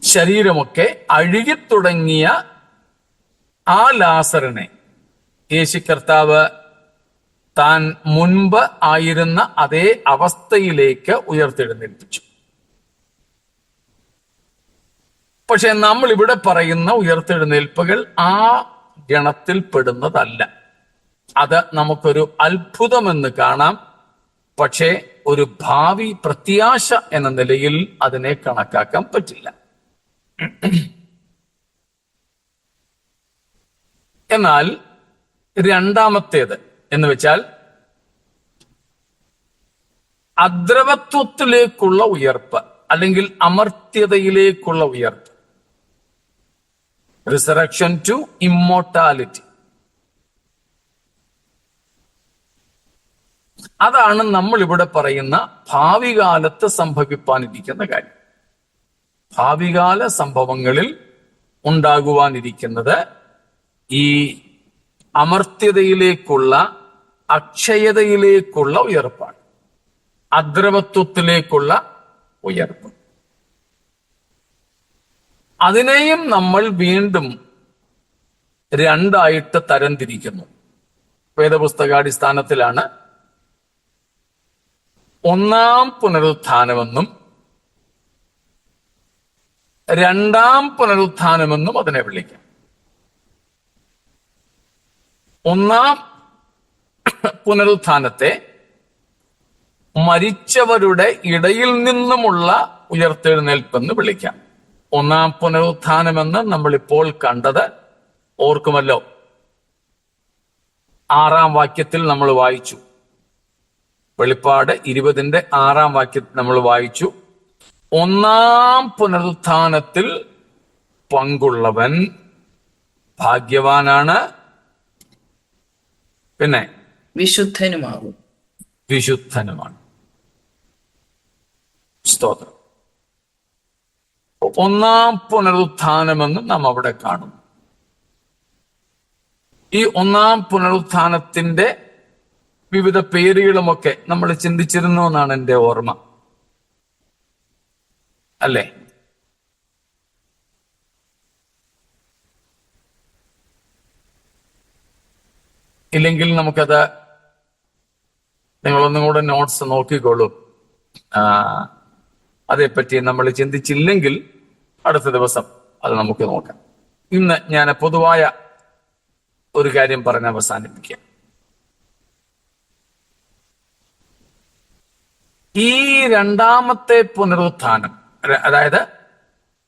ശരീരമൊക്കെ അഴുകിത്തുടങ്ങിയ ആ ലാസറിനെ യേശു കർത്താവ് താൻ മുൻപ് ആയിരുന്ന അതേ അവസ്ഥയിലേക്ക് ഉയർത്തെഴുന്നേൽപ്പിച്ചു. പക്ഷെ നമ്മൾ ഇവിടെ പറയുന്ന ഉയർത്തെഴുന്നേൽപ്പുകൾ ആ ഗണത്തിൽ പെടുന്നതല്ല. അത് നമുക്കൊരു അത്ഭുതമെന്ന് കാണാം. പക്ഷേ ഒരു ഭാവി പ്രത്യാശ എന്ന നിലയിൽ അതിനെ കണക്കാക്കാൻ പറ്റില്ല. എന്നാൽ രണ്ടാമത്തേത് എന്ന് വെച്ചാൽ അദ്രവത്വത്തിലേക്കുള്ള ഉയർപ്പ് അല്ലെങ്കിൽ അമർത്യതയിലേക്കുള്ള ഉയർപ്പ്, റിസറക്ഷൻ ടു ഇമ്മോർട്ടാലിറ്റി. അതാണ് നമ്മൾ ഇവിടെ പറയുന്ന ഭാവി കാലത്ത് സംഭവിപ്പാനിരിക്കുന്ന കാര്യം. ഭാവികാല സംഭവങ്ങളിൽ ഉണ്ടാകുവാനിരിക്കുന്നത് ഈ അമർത്യതയിലേക്കുള്ള, അക്ഷയതയിലേക്കുള്ള ഉയർപ്പാണ്, അദ്രവത്വത്തിലേക്കുള്ള ഉയർപ്പ്. അതിനെയും നമ്മൾ വീണ്ടും രണ്ടായിട്ട് തരംതിരിക്കുന്നു. വേദപുസ്തകാടിസ്ഥാനത്തിലാണ് ഒന്നാം പുനരുത്ഥാനമെന്നും രണ്ടാം പുനരുത്ഥാനമെന്നും അതിനെ വിളിക്കാം. ഒന്നാം പുനരുത്ഥാനത്തെ മരിച്ചവരുടെ ഇടയിൽ നിന്നുമുള്ള ഉയർത്തെഴുന്നേൽപ്പെന്ന് വിളിക്കാം. ഒന്നാം പുനരുത്ഥാനമെന്ന് നമ്മളിപ്പോൾ കണ്ടത് ഓർക്കുമല്ലോ. 6-ാം വാക്യത്തിൽ നമ്മൾ വായിച്ചു. വെളിപ്പാട് 20-ന്റെ 6-ാം വാക്യത്തിൽ നമ്മൾ വായിച്ചു, ഒന്നാം പുനരുത്ഥാനത്തിൽ പങ്കുള്ളവൻ ഭാഗ്യവാനാണ്, പിന്നെ വിശുദ്ധനുമാകും. വിശുദ്ധനുമാണ്. സ്തോത്രം. ഒന്നാം പുനരുത്ഥാനമെന്ന് നാം അവിടെ കാണും. ഈ ഒന്നാം പുനരുത്ഥാനത്തിന്റെ വിവിധ പേരുകളുമൊക്കെ നമ്മൾ ചിന്തിച്ചിരുന്നു എന്നാണ് എൻ്റെ ഓർമ്മ, അല്ലേ? ഇല്ലെങ്കിൽ നമുക്കത് നിങ്ങളൊന്നും കൂടെ നോട്ട്സ് നോക്കിക്കോളൂ. അതേപ്പറ്റി നമ്മൾ ചിന്തിച്ചില്ലെങ്കിൽ അടുത്ത ദിവസം അത് നമുക്ക് നോക്കാം. ഇന്ന് ഞാൻ പൊതുവായ ഒരു കാര്യം പറഞ്ഞ് അവസാനിപ്പിക്കാം. ഈ രണ്ടാമത്തെ പുനരുത്ഥാനം, അതായത്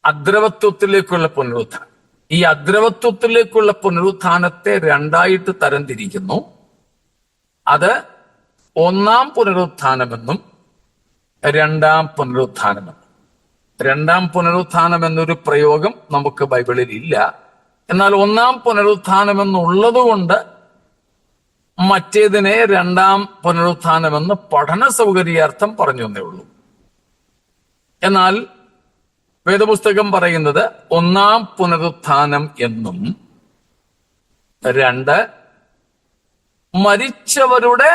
അദ്രവത്വത്തിലേക്കുള്ള പുനരുത്ഥാനം, ഈ അദ്രവത്വത്തിലേക്കുള്ള പുനരുത്ഥാനത്തെ രണ്ടായിട്ട് തരംതിരിക്കുന്നു. അത് ഒന്നാം പുനരുത്ഥാനമെന്നും രണ്ടാം പുനരുത്ഥാനമെന്നും. രണ്ടാം പുനരുത്ഥാനം എന്നൊരു പ്രയോഗം നമുക്ക് ബൈബിളിൽ ഇല്ല. എന്നാൽ ഒന്നാം പുനരുത്ഥാനമെന്നുള്ളത് കൊണ്ട് മറ്റേതിനെ രണ്ടാം പുനരുത്ഥാനമെന്ന് പഠന സൗകര്യാർത്ഥം പറഞ്ഞു എന്നേ ഉള്ളൂ. എന്നാൽ വേദപുസ്തകം പറയുന്നത് ഒന്നാം പുനരുത്ഥാനം എന്നും 2 മരിച്ചവരുടെ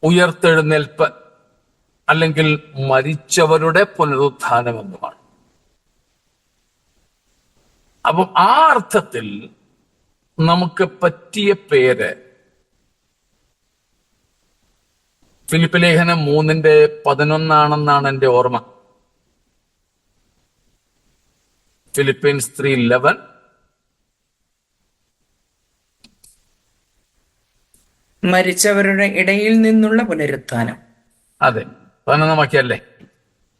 ഉയർത്തെഴുന്നേൽപ്പ് അല്ലെങ്കിൽ മരിച്ചവരുടെ പുനരുത്ഥാനം എന്നുമാണ്. അപ്പം ആ അർത്ഥത്തിൽ നമുക്ക് പറ്റിയ പേര് ഫിലിപ്പ് ലേഖനം 3:11 എൻ്റെ ഓർമ്മ. ഫിലിപ്പീൻസ് 3:11. മരിച്ചവരുടെ ഇടയിൽ നിന്നുള്ള പുനരുത്ഥാനം. അതെ, 11 വാക്യല്ലേ?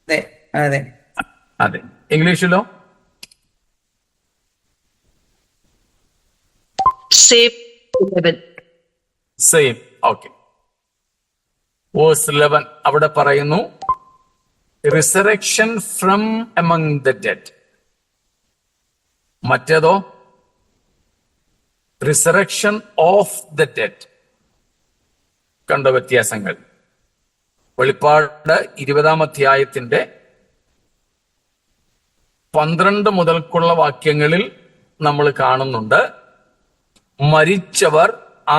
അതെ അതെ അതെ. ഇംഗ്ലീഷിലോ? സെയിം. ഓക്കെ. വേഴ്സ് 11 അവിടെ പറയുന്നു resurrection from among the dead. മറ്റേതോ റിസറക്ഷൻ ഓഫ് ദ ഡെഡ്. കണ്ട വ്യത്യാസങ്ങൾ. വെളിപ്പാട് 20-ാം അധ്യായത്തിന്റെ 12 മുതൽക്കുള്ള വാക്യങ്ങളിൽ നമ്മൾ കാണുന്നുണ്ട്, മരിച്ചവർ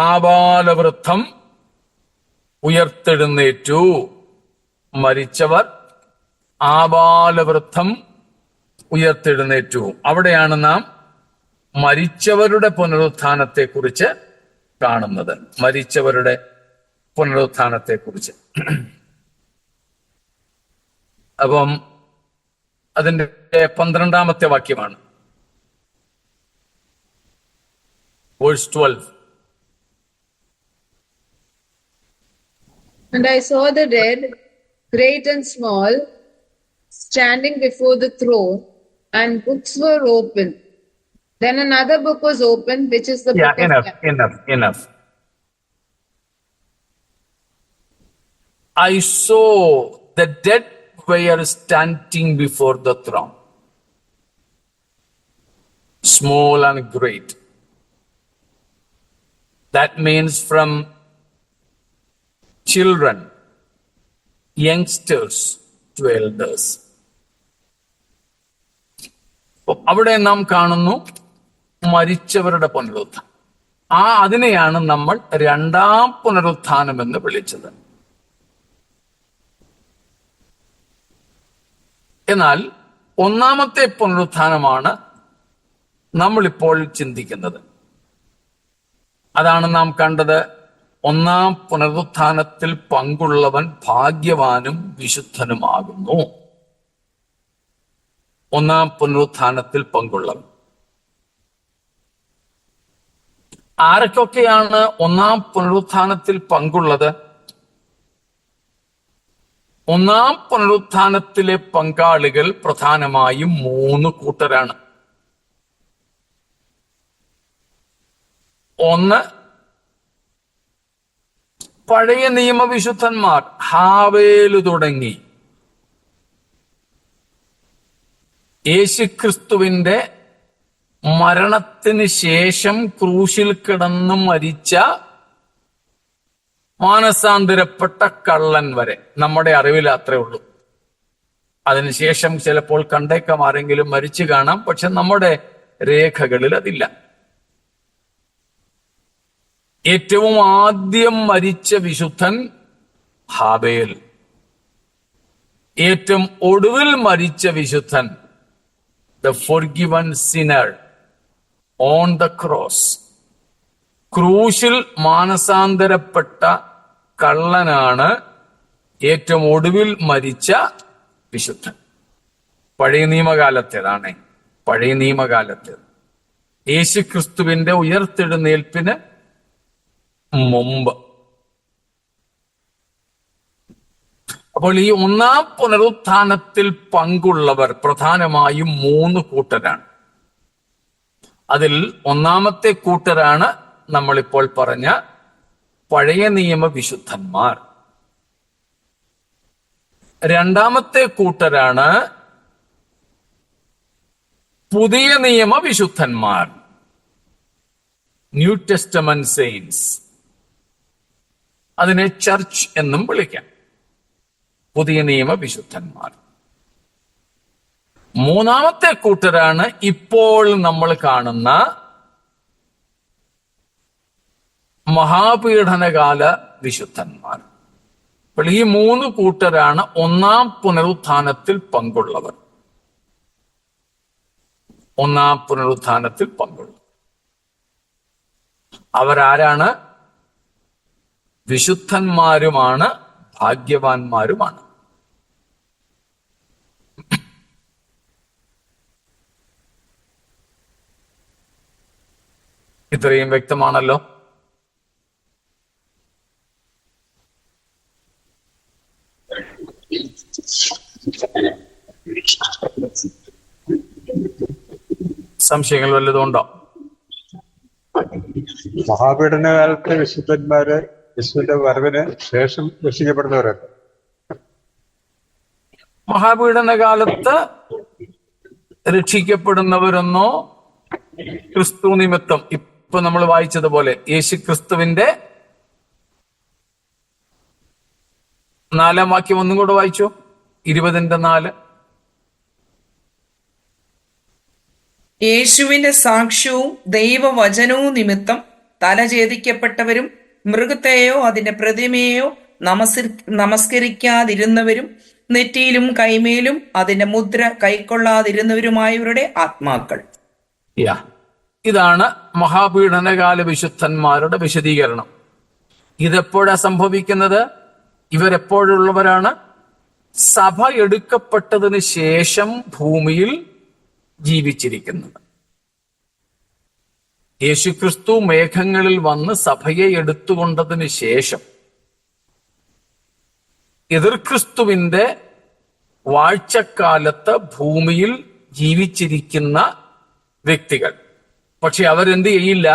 ആബാലവൃദ്ധം ഉയർത്തെഴുന്നേറ്റു. മരിച്ചവർ ആബാലവൃദ്ധം ഉയർത്തെഴുന്നേറ്റു. അവിടെയാണ് നാം മരിച്ചവരുടെ പുനരുത്ഥാനത്തെ കുറിച്ച് കാണുന്നത്. മരിച്ചവരുടെ പുനരുത്ഥാനത്തെ കുറിച്ച്. അപ്പം അതിന്റെ 12-ാമത്തെ വാക്യമാണ്. Verse 12. And I saw the dead, great and small, standing before the throne, and books were opened. Then another book was opened, which is the book of life. Enough. I saw the dead were standing before the throne, small and great. That means from children, youngsters to elders. അവിടെ നാം കാണുന്നു മരിച്ചവരുടെ പുനരുത്ഥാനം. അതിനെയാണ് നമ്മൾ രണ്ടാം പുനരുത്ഥാനം എന്ന് വിളിച്ചത്. എന്നാൽ ഒന്നാമത്തെ പുനരുത്ഥാനമാണ് നമ്മളിപ്പോൾ ചിന്തിക്കുന്നത്. അതാണ് നാം കണ്ടത്. ഒന്നാം പുനരുത്ഥാനത്തിൽ പങ്കുള്ളവൻ ഭാഗ്യവാനും വിശുദ്ധനുമാകുന്നു. ഒന്നാം പുനരുത്ഥാനത്തിൽ പങ്കുള്ളവൻ ആരൊക്കെയാണ് ഒന്നാം പുനരുത്ഥാനത്തിൽ പങ്കുള്ളത്? ഒന്നാം പുനരുത്ഥാനത്തിലെ പങ്കാളികൾ പ്രധാനമായും 3 കൂട്ടരാണ്. ഒന്ന്, പഴയ നിയമവിശുദ്ധന്മാർ, ഹാവേല് തുടങ്ങി യേശുക്രിസ്തുവിന്റെ മരണത്തിന് ശേഷം ക്രൂശിൽ കിടന്ന് മരിച്ച മാനസാന്തരപ്പെട്ട കള്ളൻ വരെ നമ്മുടെ അറിവിൽ അത്രേ ഉള്ളൂ. അതിനുശേഷം ചിലപ്പോൾ കണ്ടേക്കാം ആരെങ്കിലും മരിച്ചു കാണാം, പക്ഷെ നമ്മുടെ രേഖകളിൽ അതില്ല. ഏറ്റവും ആദ്യം മരിച്ച വിശുദ്ധൻ ഹാബേൽ. ഏറ്റവും ഒടുവിൽ മരിച്ച വിശുദ്ധൻ the forgiven sinner on the cross. ക്രൂശിൽ മാനസാന്തരപ്പെട്ട കള്ളനാണ് ഏറ്റവും ഒടുവിൽ മരിച്ച വിശുദ്ധൻ. പഴയ നിയമകാലത്തേതാണ്. പഴയ നിയമകാലത്തേത്. യേശുക്രിസ്തുവിന്റെ ഉയർത്തെഴുന്നേൽപ്പിന് മുമ്പ്. അപ്പോൾ ഈ ഒന്നാം പുനരുത്ഥാനത്തിൽ പങ്കുള്ളവർ പ്രധാനമായും 3 കൂട്ടരാണ്. അതിൽ ഒന്നാമത്തെ കൂട്ടരാണ് നമ്മളിപ്പോൾ പറഞ്ഞ പഴയ നിയമ വിശുദ്ധന്മാർ. രണ്ടാമത്തെ കൂട്ടരാണ് പുതിയ നിയമ വിശുദ്ധന്മാർ, ന്യൂ ടെസ്റ്റമെന്റ് സെയിൻസ്. അതിനെ ചർച്ച് എന്നും വിളിക്കാം. പുതിയ നിയമ വിശുദ്ധന്മാർ. മൂന്നാമത്തെ കൂട്ടരാണ് ഇപ്പോൾ നമ്മൾ കാണുന്ന മഹാപീഡനകാല വിശുദ്ധന്മാർ. അപ്പോൾ ഈ 3 കൂട്ടരാണ് ഒന്നാം പുനരുത്ഥാനത്തിൽ പങ്കുള്ളവർ. ഒന്നാം പുനരുത്ഥാനത്തിൽ പങ്കുള്ളവർ അവരാരാണ്? വിശുദ്ധന്മാരുമാണ്, ഭാഗ്യവാന്മാരുമാണ്. ഇത്രയും വ്യക്തമാണല്ലോ. സംശയങ്ങൾ വല്ലതും ഉണ്ടോ? മഹാപീഡനകാലത്തെ വിശുദ്ധന്മാര് യേശുവിന്റെ വരവിന് ശേഷം രക്ഷിക്കപ്പെടുന്നവരല്ല. മഹാപീഡനകാലത്ത് രക്ഷിക്കപ്പെടുന്നവരെന്നോ ക്രിസ്തു നിമിത്തം ഇപ്പൊ നമ്മൾ വായിച്ചതുപോലെ യേശു ക്രിസ്തുവിന്റെ 4-ാം വാക്യം ഒന്നും കൂടെ വായിച്ചു. 20:4. യേശുവിന്റെ സാക്ഷ്യവും ദൈവവചനവും നിമിത്തം തലഛേദിക്കപ്പെട്ടവരും മൃഗത്തെയോ അതിന്റെ പ്രതിമയെയോ നമസ്കരിക്കാതിരുന്നവരും നെറ്റിയിലും കൈമേലും അതിന്റെ മുദ്ര കൈക്കൊള്ളാതിരുന്നവരുമായവരുടെ ആത്മാക്കൾ. ഇതാണ് മഹാപീഡനകാല വിശുദ്ധന്മാരുടെ വിശദീകരണം. ഇതെപ്പോഴാ സംഭവിക്കുന്നത്? ഇവരെപ്പോഴുള്ളവരാണ്? സഭ എടുക്കപ്പെട്ടതിന് ശേഷം ഭൂമിയിൽ ജീവിച്ചിരിക്കുന്നത്. യേശുക്രിസ്തു മേഘങ്ങളിൽ വന്ന് സഭയെ എടുത്തുകൊണ്ടതിന് ശേഷം എതിർക്രിസ്തുവിന്റെ വാഴ്ചക്കാലത്ത് ഭൂമിയിൽ ജീവിച്ചിരിക്കുന്ന വ്യക്തികൾ. പക്ഷെ അവരെന്ത് ചെയ്യില്ല?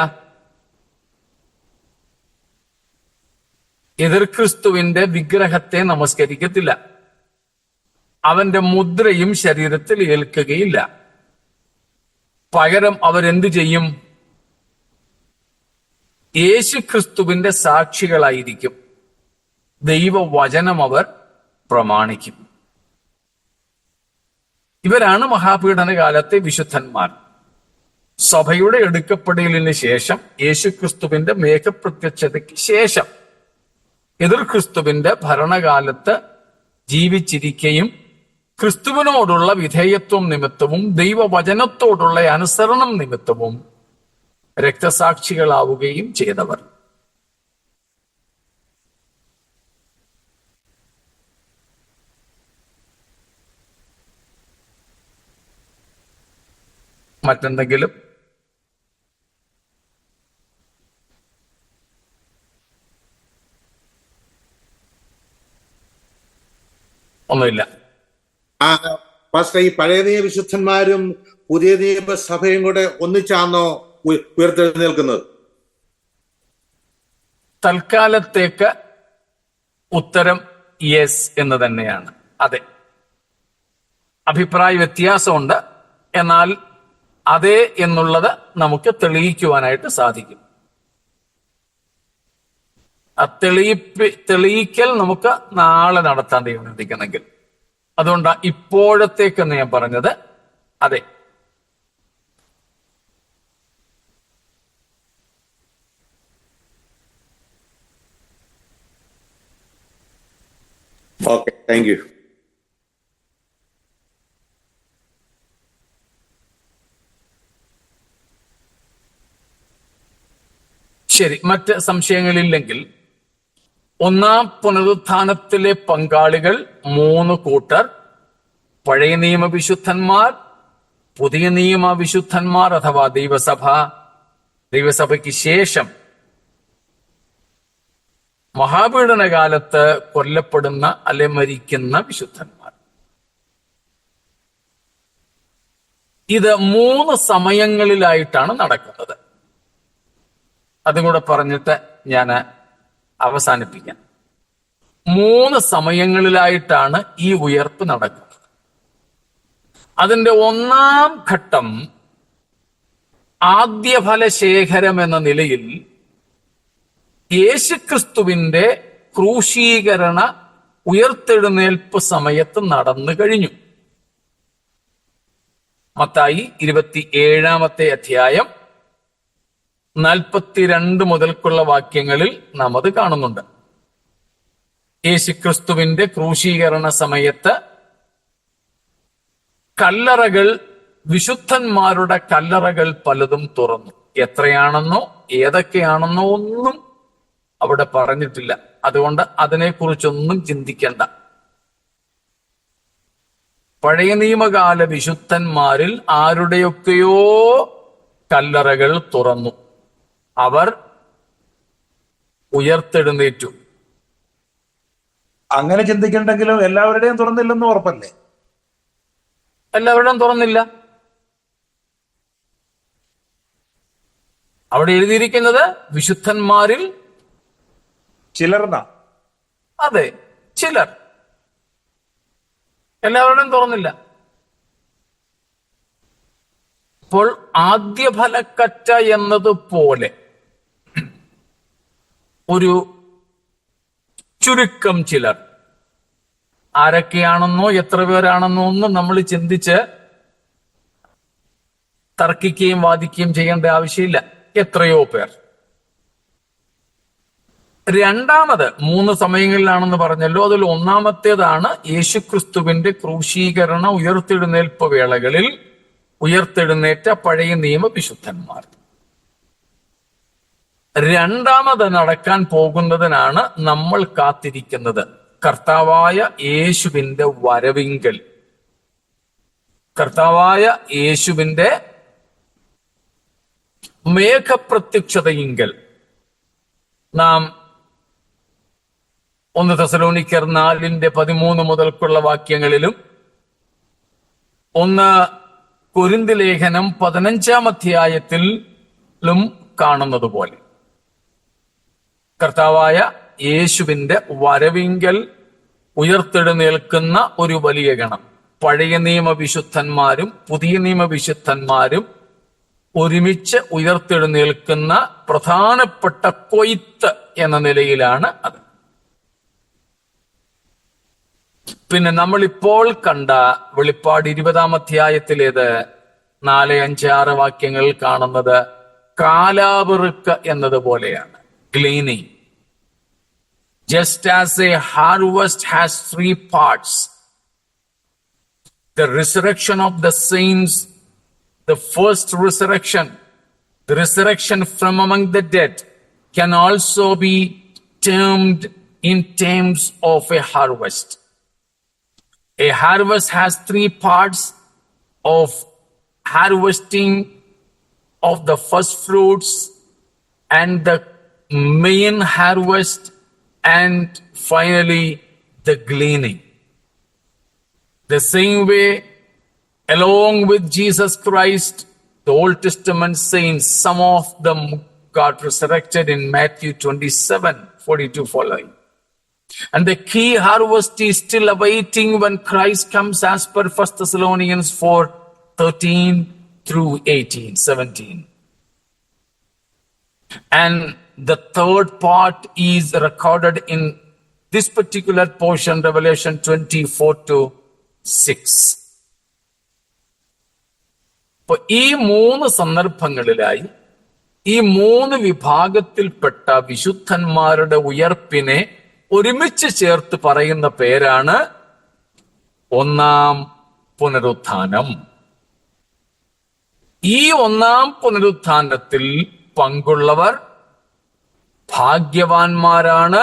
എതിർക്രിസ്തുവിന്റെ വിഗ്രഹത്തെ നമസ്കരിക്കത്തില്ല. അവന്റെ മുദ്രയും ശരീരത്തിൽ ഏൽക്കുകയില്ല. പകരം അവരെന്ത് ചെയ്യും? യേശുക്രിസ്തുവിന്റെ സാക്ഷികളായിരിക്കും. ദൈവവചനം അവർ പ്രമാണിക്കും. ഇവരാണ് മഹാപീഡനകാലത്തെ വിശുദ്ധന്മാർ. സഭയുടെ എടുക്കപ്പെടലിന് ശേഷം യേശുക്രിസ്തുവിന്റെ മേഘപ്രത്യക്ഷതയ്ക്ക് ശേഷം എതിർക്രിസ്തുവിന്റെ ഭരണകാലത്ത് ജീവിച്ചിരിക്കുകയും ക്രിസ്തുവിനോടുള്ള വിധേയത്വം നിമിത്തവും ദൈവവചനത്തോടുള്ള അനുസരണം നിമിത്തവും രക്തസാക്ഷികളാവുകയും ചെയ്തവർ. മറ്റെന്തെങ്കിലും? ഒന്നുമില്ല. പാസ്റ്റർ, ഈ പഴയ നിയമ വിശുദ്ധന്മാരും പുതിയ നിയമ സഭയും കൂടെ ഒന്നിച്ചാണോ ഉയർത്തെഴുന്നേൽക്കുന്നത്? തൽക്കാലത്തേക്ക് ഉത്തരം യെസ് എന്ന് തന്നെയാണ്. അതെ, അഭിപ്രായ വ്യത്യാസമുണ്ട്. എന്നാൽ അതെ എന്നുള്ളത് നമുക്ക് തെളിയിക്കുവാനായിട്ട് സാധിക്കും. ആ തെളിയിക്കൽ നമുക്ക് നാളെ നടത്താൻ തീരുമാനിക്കുന്നെങ്കിൽ, അതുകൊണ്ടാണ് ഇപ്പോഴത്തേക്കെന്ന് ഞാൻ പറഞ്ഞത്. അതെ. Okay, thank you. ശരി, മറ്റ് സംശയങ്ങളില്ലെങ്കിൽ ഒന്നാം പുനരുത്ഥാനത്തിലെ പങ്കാളികൾ 3 കൂട്ടർ: പഴയ നിയമ വിശുദ്ധന്മാർ, പുതിയ നിയമ വിശുദ്ധന്മാർ അഥവാ ദൈവസഭയ്ക്ക് ശേഷം മഹാപീഡനകാലത്ത് കൊല്ലപ്പെടുന്ന അല്ലെ മരിക്കുന്ന വിശുദ്ധന്മാർ. ഇത് 3 സമയങ്ങളിലായിട്ടാണ് നടക്കുന്നത്. അതും കൂടെ പറഞ്ഞിട്ട് ഞാൻ അവസാനിപ്പിക്കാം. 3 സമയങ്ങളിലായിട്ടാണ് ഈ ഉയർപ്പ് നടക്കുന്നത്. അതിന്റെ 1-ാം ഘട്ടം ആദ്യഫല ശേഖരം എന്ന നിലയിൽ യേശുക്രിസ്തുവിന്റെ ക്രൂശീകരണ ഉയർത്തെഴുന്നേൽപ്പ് സമയത്ത് നടന്നു കഴിഞ്ഞു. മത്തായി 27-ാമത്തെ അധ്യായം 42 മുതൽക്കുള്ള വാക്യങ്ങളിൽ നാം അത് കാണുന്നുണ്ട്. യേശുക്രിസ്തുവിന്റെ ക്രൂശീകരണ സമയത്ത് കല്ലറകൾ, വിശുദ്ധന്മാരുടെ കല്ലറകൾ പലതും തുറന്നു. എത്രയാണെന്നോ ഏതൊക്കെയാണെന്നോ ഒന്നും അവിടെ പറഞ്ഞിട്ടില്ല. അതുകൊണ്ട് അതിനെക്കുറിച്ചൊന്നും ചിന്തിക്കേണ്ട. പഴയ നിയമകാല വിശുദ്ധന്മാരിൽ ആരുടെയൊക്കെയോ കല്ലറകൾ തുറന്നു, അവർ ഉയർത്തെഴുന്നേറ്റു. അങ്ങനെ ചിന്തിക്കണ്ടെങ്കിലും എല്ലാവരുടെയും തുറന്നില്ലെന്ന് ഉറപ്പല്ലേ? എല്ലാവരുടെയും തുറന്നില്ല. അവിടെ എഴുതിയിരിക്കുന്നത് വിശുദ്ധന്മാരിൽ ചിലർന്ന. അതെ, ചിലർ. എല്ലാവരുടെയും തുറന്നില്ല. അപ്പോൾ ആദ്യ ഫലക്കറ്റ എന്നതുപോലെ ഒരു ചുരുക്കം ചിലർ, ആരൊക്കെയാണെന്നോ എത്ര പേരാണെന്നോ ഒന്നും നമ്മൾ ചിന്തിച്ച് തർക്കിക്കുകയും വാദിക്കുകയും ചെയ്യേണ്ട ആവശ്യമില്ല. എത്രയോ പേർ. രണ്ടാമത് 3 സമയങ്ങളിലാണെന്ന് പറഞ്ഞല്ലോ. അതിൽ ഒന്നാമത്തേതാണ് യേശുക്രിസ്തുവിന്റെ ക്രൂശീകരണ ഉയർത്തെഴുന്നേൽപ്പ് വേളകളിൽ ഉയർത്തെഴുന്നേറ്റ പഴയ നിയമ വിശുദ്ധന്മാർ. രണ്ടാമത് നടക്കാൻ പോകുന്നതിനാണ് നമ്മൾ കാത്തിരിക്കുന്നത്. കർത്താവായ യേശുവിന്റെ വരവിങ്കൽ, കർത്താവായ യേശുവിന്റെ മേഘപ്രത്യക്ഷതയിങ്കൽ. നാം 1 തെസ്സലോനിക്കർ 4:13 മുതൽക്കുള്ള വാക്യങ്ങളിലും 1 കൊരിന്ത് ലേഖനം 15-ാം അധ്യായത്തിലും കാണുന്നത് പോലെ കർത്താവായ യേശുവിന്റെ വരവിങ്കൽ ഉയർത്തെഴുന്നേൽക്കുന്ന ഒരു വലിയ ഗണം, പഴയ നിയമ വിശുദ്ധന്മാരും പുതിയ നിയമ വിശുദ്ധന്മാരും ഒരുമിച്ച് ഉയർത്തെഴുന്നേൽക്കുന്ന പ്രധാനപ്പെട്ട കൊയ്ത്ത് എന്ന നിലയിലാണ് അത്. പിന്നെ നമ്മളിപ്പോൾ കണ്ട വെളിപ്പാട് 20-ാം അധ്യായത്തിലേത് 4, 5, 6 വാക്യങ്ങൾ കാണുന്നത് കാലാവറുക്ക് എന്നതുപോലെയാണ്. ഗ്ലീനിങ്. Just as a harvest has 3 parts, the resurrection of the saints, the first resurrection, the resurrection from among the dead, can also be termed in terms of a harvest. A harvest has 3 parts of harvesting of the first fruits and the main harvest, and finally the gleaning. The same way, along with Jesus Christ, the Old Testament saints, some of them got resurrected in Matthew 27:42 following. And the key harvest is still awaiting when Christ comes, as per 1 Thessalonians 4:13 through 17. And the third part is recorded in this particular portion, Revelation 24:6. അപ്പൊ ഈ 3 സന്ദർഭങ്ങളിലായി ഈ 3 വിഭാഗത്തിൽപ്പെട്ട വിശുദ്ധന്മാരുടെ ഉയർപ്പിനെ ഒരുമിച്ച് ചേർത്ത് പറയുന്ന പേരാണ് ഒന്നാം പുനരുത്ഥാനം. ഈ ഒന്നാം പുനരുത്ഥാനത്തിൽ പങ്കുള്ളവർ ഭാഗ്യവാന്മാരാണ്,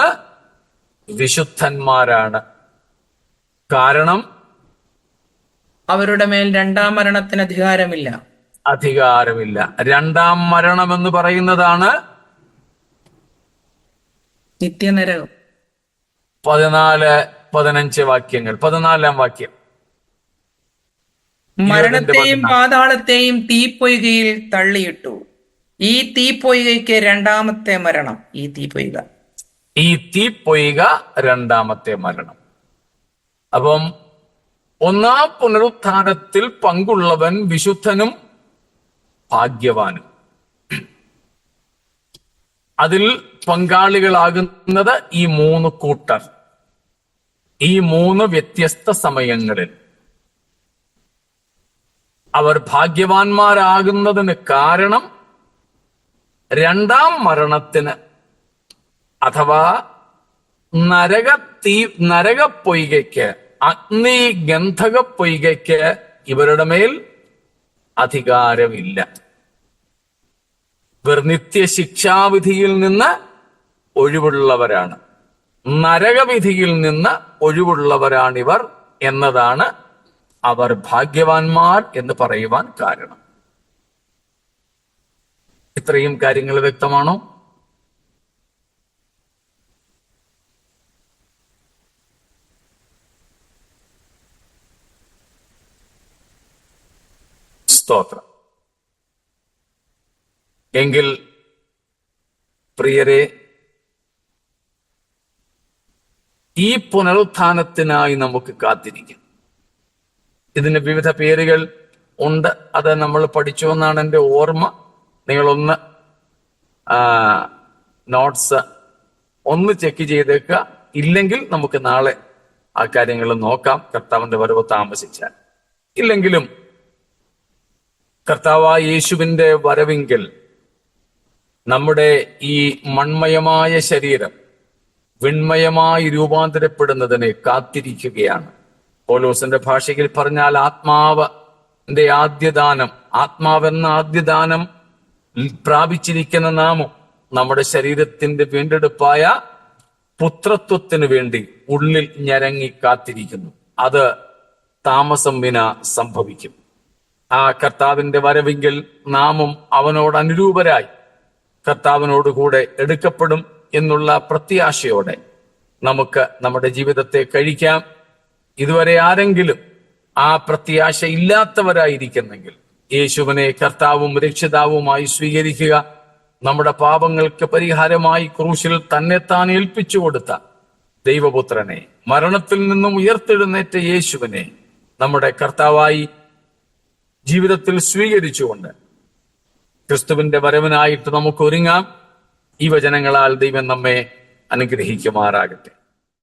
വിശുദ്ധന്മാരാണ്. കാരണം അവരുടെ മേൽ രണ്ടാം മരണത്തിന് അധികാരമില്ല. രണ്ടാം മരണം എന്ന് പറയുന്നതാണ് നിത്യനരകം. 14-15 വാക്യങ്ങൾ. 14-ാം വാക്യം. മരണത്തെയും പാതാളത്തെയും തീപ്പൊയ്കയിൽ തള്ളിയിട്ടു. ഈ തീപ്പൊയ്കയ്ക്ക് രണ്ടാമത്തെ മരണം. ഈ തീപ്പൊയ്ക രണ്ടാമത്തെ മരണം. അപ്പം ഒന്നാം പുനരുത്ഥാനത്തിൽ പങ്കുള്ളവൻ വിശുദ്ധനും ഭാഗ്യവാനും. അതിൽ പങ്കാളികളാകുന്നത് ഈ 3 കൂട്ടർ, ഈ 3 വ്യത്യസ്ത സമയങ്ങളിൽ. അവർ ഭാഗ്യവാന്മാരാകുന്നതിന് കാരണം രണ്ടാം മരണത്തിന് അഥവാ നരകപ്പൊയ്കയ്ക്ക്, അഗ്നി ഗന്ധക പൊയ്കയ്ക്ക് ഇവരുടെ മേൽ അധികാരമില്ല. ഇവർ നിത്യശിക്ഷാവിധിയിൽ നിന്ന് ഒഴിവുള്ളവരാണ്, നരകവിധിയിൽ നിന്ന് ഒഴിവുള്ളവരാണിവർ എന്നതാണ് അവർ ഭാഗ്യവാന്മാർ എന്ന് പറയുവാൻ കാരണം. ഇത്രയും കാര്യങ്ങൾ വ്യക്തമാണോ? സ്തോത്രം. എങ്കിൽ പ്രിയരെ, ഈ പുനരുത്ഥാനത്തിനായി നമുക്ക് കാത്തിരിക്കാം. ഇതിന് വിവിധ പേരുകൾ ഉണ്ട്, അത് നമ്മൾ പഠിച്ചു എന്നാണ് എൻ്റെ ഓർമ്മ. നിങ്ങളൊന്ന് നോട്ട്സ് ഒന്ന് ചെക്ക് ചെയ്തേക്കുക. ഇല്ലെങ്കിൽ നമുക്ക് നാളെ ആ കാര്യങ്ങൾ നോക്കാം, കർത്താവിന്റെ വരവ് താമസിച്ചാൽ. ഇല്ലെങ്കിലും കർത്താവായ യേശുവിന്റെ വരവിങ്കിൽ നമ്മുടെ ഈ മൺമയമായ ശരീരം വിൺമയമായി രൂപാന്തരപ്പെടുന്നതിനെ കാത്തിരിക്കുകയാണ്. പൗലോസിന്റെ ഭാഷയിൽ പറഞ്ഞാൽ ആത്മാവിന്റെ ആദ്യദാനം, ആത്മാവെന്ന ആദ്യദാനം പ്രാപിച്ചിരിക്കുന്ന നാമം നമ്മുടെ ശരീരത്തിന്റെ വീണ്ടെടുപ്പായ പുത്രത്വത്തിന് വേണ്ടി ഉള്ളിൽ ഞരങ്ങി കാത്തിരിക്കുന്നു. അത് താമസം വിന സംഭവിക്കും. ആ കർത്താവിന്റെ വരവെങ്കിൽ നാമും അവനോട് അനുരൂപരായി കർത്താവിനോടുകൂടെ എടുക്കപ്പെടും എന്നുള്ള പ്രത്യാശയോടെ നമുക്ക് നമ്മുടെ ജീവിതത്തെ കഴിക്കാം. ഇതുവരെ ആരെങ്കിലും ആ പ്രത്യാശ ഇല്ലാത്തവരായിരിക്കുന്നെങ്കിൽ യേശുവിനെ കർത്താവും രക്ഷിതാവുമായി സ്വീകരിക്കുക. നമ്മുടെ പാപങ്ങൾക്ക് പരിഹാരമായി ക്രൂശിൽ തന്നെത്താൻ ഏൽപ്പിച്ചു കൊടുത്ത ദൈവപുത്രനെ, മരണത്തിൽ നിന്നും ഉയർത്തെഴുന്നേറ്റ യേശുവിനെ നമ്മുടെ കർത്താവായി ജീവിതത്തിൽ സ്വീകരിച്ചുകൊണ്ട് ക്രിസ്തുവിന്റെ വരവിനായിട്ട് നമുക്ക് ഒരുങ്ങാം. ഈ വചനങ്ങളാൽ ദൈവം നമ്മെ അനുഗ്രഹിക്കുമാറാകട്ടെ.